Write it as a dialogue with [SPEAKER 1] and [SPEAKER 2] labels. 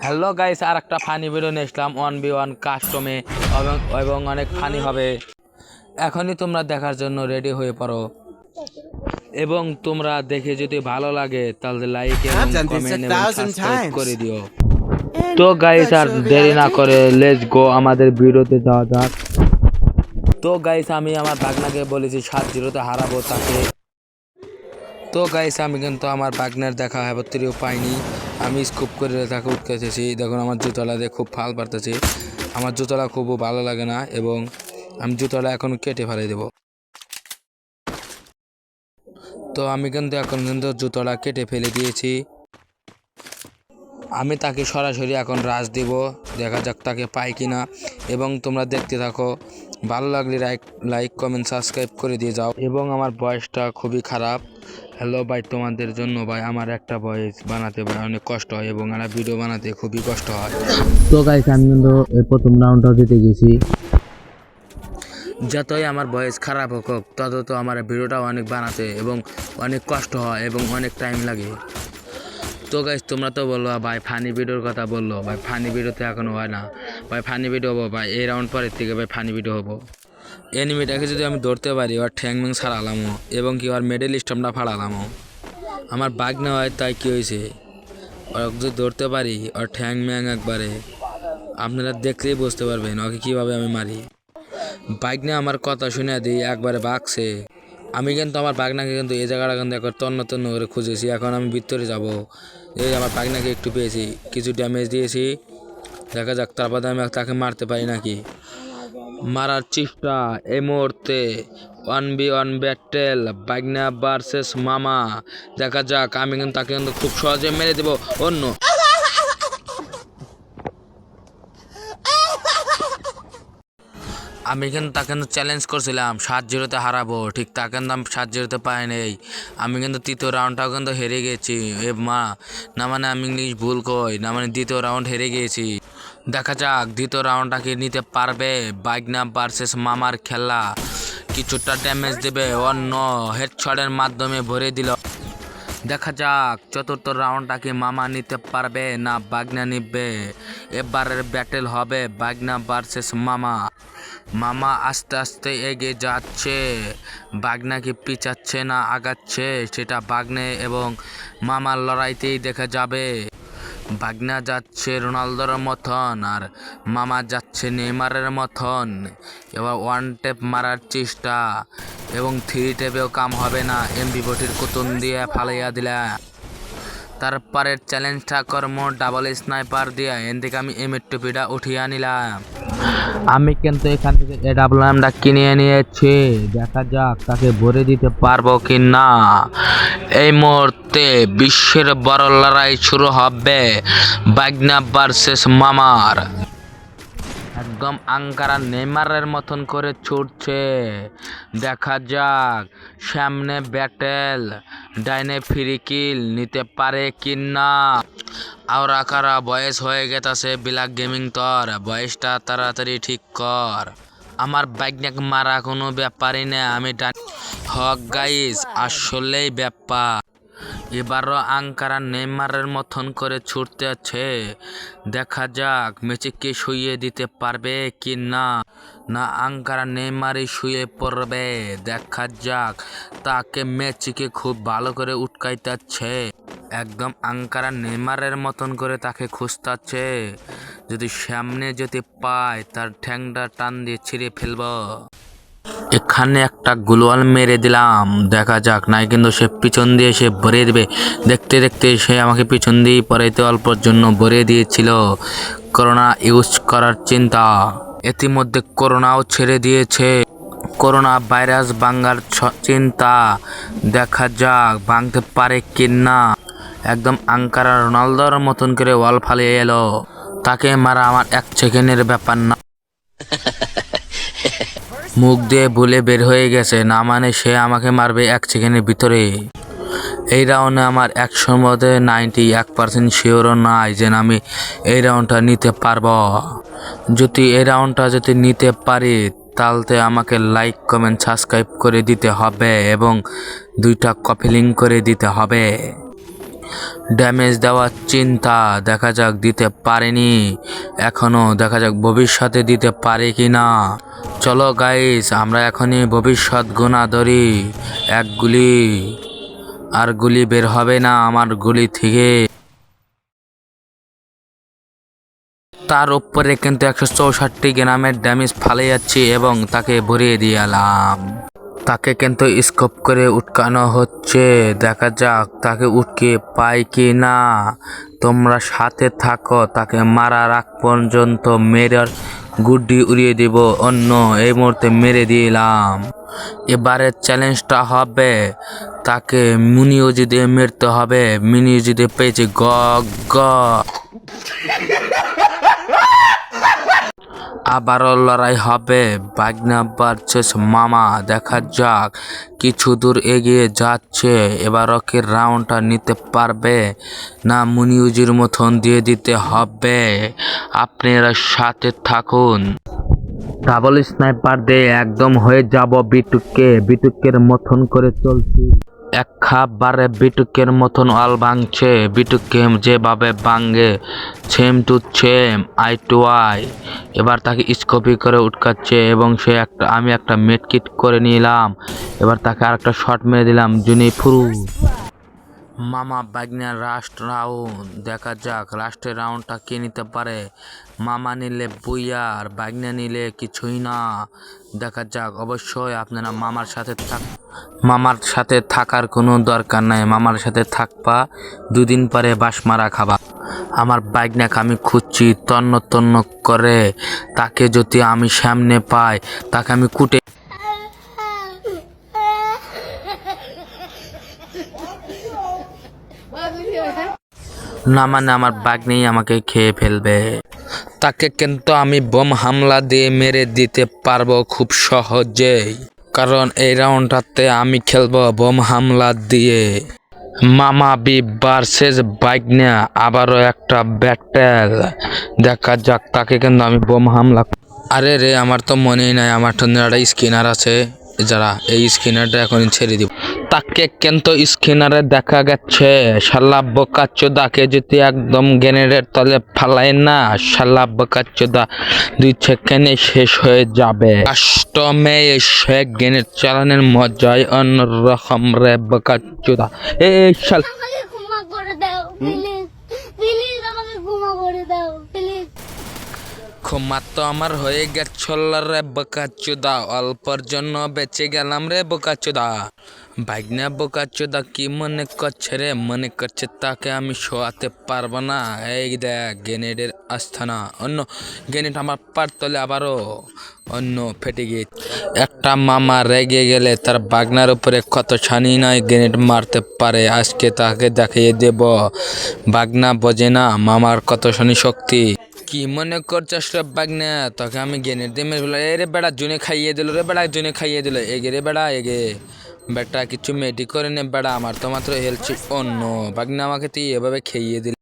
[SPEAKER 1] Hello guys, আর একটা funny video নিয়ে আসলাম 1v1 কাস্টমে এবং অনেক ফানি হবে। এখনই তোমরা দেখার জন্য রেডি হয়ে পড়ো এবং তোমরা দেখে যদি ভালো লাগে তাহলে লাইক এবং কমেন্ট এবং সাবস্ক্রাইব করে দিও। তো গাইস, আর দেরি না করে লেটস গো আমাদের ভিডিওতে যাওয়া যাক। তো গাইস, আমি আমার ভাগনাকে বলেছি 7-0 হারাবো তাকে। তো গাইস, আমি কিন্তু আমার বাগনার দেখা হেবত্রিও পাইনি। আমি স্কুপ করে তাকে উৎকেছি। দেখুন আমার জুতলা দিয়ে খুব ফাল পারতেছি। আমার জুতলা খুব ভালো লাগে না এবং আমি জুতলা এখন কেটে ফেলে দেব। তো আমি কিন্তু এখন জুতলা কেটে ফেলে দিয়েছি। আমি তাকে সরাসরি এখন রাশ দিব, দেখা যাক তাকে পাই কিনা। এবং তোমরা দেখতে থাকো, ভালো লাগলে লাইক কমেন্ট সাবস্ক্রাইব করে দিয়ে যাও। এবং আমার ভয়েসটা খুবই খারাপ। হ্যালো ভাই, তোমাদের জন্য ভাই আমার একটা ভয়েস বানাতে ভাই অনেক কষ্ট হয় এবং একটা ভিডিও বানাতে খুবই কষ্ট হয়। তো গাইস, আমি কিন্তু এই প্রথম রাউন্ডটাও জিতে গেছি। যতই আমার ভয়েস খারাপ হোক তত তো আমার ভিডিওটাও অনেক বানাতে এবং অনেক কষ্ট হয় এবং অনেক টাইম লাগে। তো গাইস, তোমরা তো বললো ভাই ফানি ভিডিওর কথা, বললো ভাই ফানি ভিডিও তো এখনো হয় না। ভাই ফানি ভিডিও হবো ভাই, এই রাউন্ড পরের থেকে ভাই ফানি ভিডিও হবো। এনিমিটাকে যদি আমি ধরতে পারি ওর ঠ্যাং ম্যাং ছাড়ালামো এবং কি ওর মেডেল স্ট্যাম্পটা ফাড়ালামো। আমার বাঘ না হয় তাই কি হয়েছে, ওর যদি ধরতে পারি ওর ঠ্যাং ম্যাং একবারে আপনারা দেখলেই বুঝতে পারবেন ওকে কীভাবে আমি মারি। বাইক নিয়ে আমার কথা শুনে দিই একবারে বাঘছে। আমি কিন্তু আমার বাগনাকে কিন্তু এই জায়গাটা কিন্তু একবার তন্ন তন্ন করে খুঁজেছি। এখন আমি ভিতরে যাব। এই আমার বাগনাকে একটু পেয়েছি, কিছু ড্যামেজ দিয়েছি, দেখা যাক তারপর আমি তাকে মারতে পারি নাকি। মারার চেষ্টা এই মুহূর্তে 1v1 ব্যাটেল বাগনা ভার্সেস মামা। দেখা যাক, আমি কিন্তু তাকে কিন্তু খুব সহজে মেরে দেবো। অন্য আমি কিন্তু তাকে কিন্তু চ্যালেঞ্জ করছিলাম 7-0 হারাবো, ঠিক তাকে কিন্তু আমি 7-0 পাই নেই। আমি কিন্তু তৃতীয় রাউন্ডটাও কিন্তু হেরে গেছি। এ মা, না মানে আমি ইংলিশ ভুল কই, না মানে দ্বিতীয় রাউন্ড হেরে গিয়েছি। দেখা যাক দ্বিতীয় রাউন্ডটাকে নিতে পারবে বাগনা ভার্সেস মামার খেলা। কিছুটা ড্যামেজ দেবে, অন্য হেডশটের মাধ্যমে ভরে দিল। দেখা যাক চতুর্থ রাউন্ডটাকে মামা নিতে পারবে না বাগনা নিবে। এবারের ব্যাটেল হবে বাগনা ভার্সেস মামা। মামা আস্তে আস্তে এগিয়ে যাচ্ছে, বাগনাকে পিছাচ্ছে না আগাচ্ছে সেটা বাগনে এবং মামার লড়াইতেই দেখা যাবে। বাগনা যাচ্ছে রোনালদোর মতন আর মামা যাচ্ছে নেইমারের মতন। এবার ওয়ান টেপ মারার চেষ্টা এবং 3 টেপেও কাম হবে না, এমবি40 কুতুন দিয়ে ফালাইয়া দিলা। তারপরের চ্যালেঞ্জটা কর্ম ডাবল স্নাইপার দিয়ে এন থেকে আমি M80টা উঠিয়ে নিলাম। আমি কিন্তু এখান থেকে AWMটা কিনে নিয়েছি, দেখা যাক তাকে ভরে দিতে পারবো কি না। এই মুহূর্তে বিশ্বের বড় লড়াই শুরু হবে বাগনা ভার্সেস মামার। একদম আঙ্কারা নেইমারের মতন করে ছুটছে, দেখা যাক সামনে ব্যাটেল ডাইনে ফ্রি কিল নিতে পারে কি না। আওরা কারা বয়স হয়ে গেছে ব্ল্যাক গেমিং, তোর বয়সটা তাড়াতাড়ি ঠিক কর। আমার বাইক মারা কোনো ব্যাপারই না, আমি হক গাইস আসলেই ব্যাপার। এবারও আঙ্কারা নেইমারের মতন করে ছুটতে আছে, দেখা যাক মেসিকে শুইয়ে দিতে পারবে কি না। না আঙ্কারা নেইমারই শুয়ে পড়বে, দেখা যাক তাকে মেসিকে খুব ভালো করে উটকাইতেছে। একদম আঙ্কারা নেইমারের মতন করে তাকে খুঁজতাছে, যদি সামনে যদি পায় তার ঠ্যাংটা টান দিয়ে ছিঁড়ে ফেলব। এখানে একটা গ্লোয়াল মেরে দিলাম, দেখা যাক নাই কিন্তু সে পিছন দিয়ে সে ভরে দেবে। দেখতে দেখতে সে আমাকে পিছন দিয়ে পড়াইতে অল্পর জন্য ভরে দিয়েছিল। করোনা ইউজ করার চিন্তা, ইতিমধ্যে করোনাও ছেড়ে দিয়েছে। করোনা ভাইরাস ভাঙার চিন্তা, দেখা যাক ভাঙতে পারে কি না। একদম আঙ্কারা রোনালদোর মতন করে ওয়াল ফালিয়ে এলো, তাকে মারা আমার 1 সেকেন্ডের ব্যাপার না। মুখ দিয়ে বলে বের হয়ে গেছে, না মানে সে আমাকে মারবে 1 সেকেন্ডের ভিতরে। এই রাউন্ডে আমার 100 মধ্যে 91% শিওরও নাই যে আমি এই রাউন্ডটা নিতে পারবো। যদি এই রাউন্ডটা যদি নিতে পারি তাহলে আমাকে লাইক কমেন্ট সাবস্ক্রাইব করে দিতে হবে এবং 2টা কপি লিঙ্ক করে দিতে হবে। ড্যামেজ দেওয়ার চিন্তা, দেখা যাক দিতে পারেনি এখনো, দেখা যাক ভবিষ্যতে দিতে পারে কি না। চলো গাইস, আমরা এখনই ভবিষ্যৎ গুণা ধরি। এক গুলি, আর গুলি বের হবে না আমার গুলি থেকে। তার উপরে কিন্তু 164 গ্রামের ড্যামেজ ফালে যাচ্ছে এবং তাকে ভরিয়ে দিয়ে এলাম। তাকে কিন্তু স্কোপ করে উটকানো হচ্ছে, দেখা যাক তাকে উটকে পাই কি না। তোমরা সাথে থাকো, তাকে মারার আগ পর্যন্ত মেরে গুড্ডি উড়িয়ে দিব। অন্য এই মুহূর্তে মেরে দিলাম। এবারের চ্যালেঞ্জটা হবে তাকে মিনিউজি দিয়ে মারতে হবে। মিনিউজি দিয়ে পেয়েছে গ গ। আবারও লড়াই হবে বাগনা ভার্সেস মামা। দেখা যাক কিছু দূর এগিয়ে যাচ্ছে। এবারও কি রাউন্ডটা নিতে পারবে না মুনিউজির মতন দিয়ে দিতে হবে। আপনারা সাথে থাকুন। ডাবল স্নাইপার দিয়ে একদম হয়ে যাব বিটুকের মতন করে চলছি। একবারে বিটুকের মতন অল ভাঙছে। বিটুকে যেভাবে ভাঙে same to same, I to I. এবার তাকে স্কোপি করে উটকাচ্ছে এবং আমি একটা মেডকিট করে নিলাম। এবার তাকে আরেকটা শট মেরে দিলাম। জুনি ফুরু মামা বাগনার লাস্ট রাউন্ড। দেখা যাক লাস্টের রাউন্ডটা কে নিতে পারে। মামা নিলে বুইয়া, আর বাগনা নিলে কিছুই না। দেখা যাক। অবশ্যই আপনারা মামার সাথে থাকার কোনো দরকার নাই। মামার সাথে থাকবা, দুদিন পরে বাস মারা খাবা। আমার বাগনাকে আমি খুঁজছি তন্ন তন্ন করে। তাকে যদি আমি সামনে পাই, তাকে আমি কুটে না, মানে আমার বাগনেই আমাকে খেয়ে ফেলবে। তাকে কিন্তু আমি বোম হামলা দিয়ে মেরে দিতে পারবো খুব সহজেই, কারণ এই রাউন্ডটাতে আমি খেলবো বোম হামলা দিয়ে। মামা বি ভার্সেস বাগনা, আবারও একটা ব্যাটেল। দেখা যাক তাকে কিন্তু আমি বোম হামলা। আরে রে, আমার তো মনেই নাই আমার তো একটা স্কিনার আছে। যারা এই স্কিনারটা এখন ছেড়ে দিব। তাকে কিন্তু স্কিনারে দেখা গেছে শালা বোকাচোদাকে যদি একদম গ্রেনেডের তলে ফালাই না, শালা বোকাচোদা 2 সেকেন্ডে শেষ হয়ে যাবে। কাস্টমে এসে গ্রেনেড চালানোর মজাই অন্যরকম রে বোকাচোদা। এই শালা
[SPEAKER 2] আমাকে ক্ষমা করে দাও প্লিজ, প্লিজ আমাকে ক্ষমা করে দাও প্লিজ।
[SPEAKER 1] ক্ষমা তো আমার হয়ে গেছিল রে বোকাচোদা, অল্পর জন্য বেঁচে গেলাম রে বোকাচোদা। বাগনা বোকাচোদা কি মনে করছে রে? মনে করছে তাকে আমি শোয়াতে পারবো না। এই দেখ গ্রেনেডের আস্থানা, অন্য গ্রেনেড আমার পারতলে আবারও অন্য ফেটে গিয়ে। একটা মামা রেগে গেলে তার বাগনার উপরে কত ছানি নয় গ্রেনেড মারতে পারে। আজকে তাকে দেখিয়ে দেব বাগনা বোঝে না মামার কত শনি শক্তি। কি মনে করছিস রে বাগনা? তোকে আমি গ্রেনেড দিয়ে মেরে ফেলবো। এ রে বেড়া জুনে খাইয়ে দিল রে, বেড়া জুনে খাইয়ে দিল। এগে রে বেড়া এগে, বেটা কিছু মেডি করে নে বেড়া, আমার তো মাত্র হেলছি। অন্য বাগনা আমাকে তুই এভাবে খেয়ে দিল।